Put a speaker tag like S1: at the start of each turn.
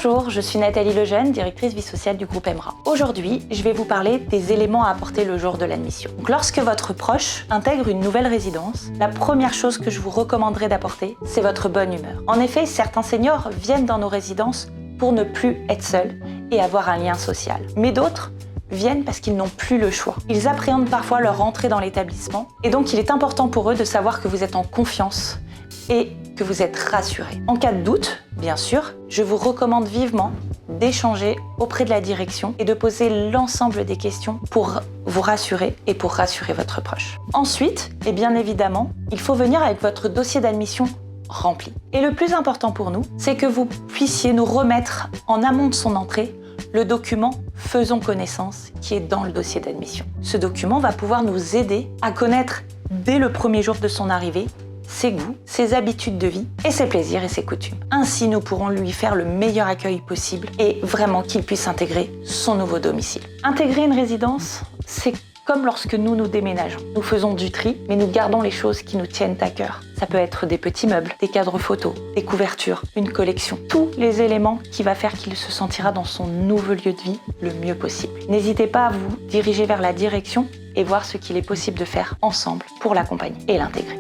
S1: Bonjour, je suis Nathalie Lejeune, directrice vie sociale du groupe Emera. Aujourd'hui, je vais vous parler des éléments à apporter le jour de l'admission. Donc, lorsque votre proche intègre une nouvelle résidence, la première chose que je vous recommanderais d'apporter, c'est votre bonne humeur. En effet, certains seniors viennent dans nos résidences pour ne plus être seuls et avoir un lien social. Mais d'autres viennent parce qu'ils n'ont plus le choix. Ils appréhendent parfois leur entrée dans l'établissement et donc il est important pour eux de savoir que vous êtes en confiance et que vous êtes rassurés. En cas de doute, bien sûr, je vous recommande vivement d'échanger auprès de la direction et de poser l'ensemble des questions pour vous rassurer et pour rassurer votre proche. Ensuite, et bien évidemment, il faut venir avec votre dossier d'admission rempli. Et le plus important pour nous, c'est que vous puissiez nous remettre en amont de son entrée le document Faisons connaissance qui est dans le dossier d'admission. Ce document va pouvoir nous aider à connaître dès le premier jour de son arrivée ses goûts, ses habitudes de vie et ses plaisirs et ses coutumes. Ainsi, nous pourrons lui faire le meilleur accueil possible et vraiment qu'il puisse intégrer son nouveau domicile. Intégrer une résidence, c'est comme lorsque nous déménageons. Nous faisons du tri, mais nous gardons les choses qui nous tiennent à cœur. Ça peut être des petits meubles, des cadres photos, des couvertures, une collection. Tous les éléments qui vont faire qu'il se sentira dans son nouveau lieu de vie le mieux possible. N'hésitez pas à vous diriger vers la direction et voir ce qu'il est possible de faire ensemble pour l'accompagner et l'intégrer.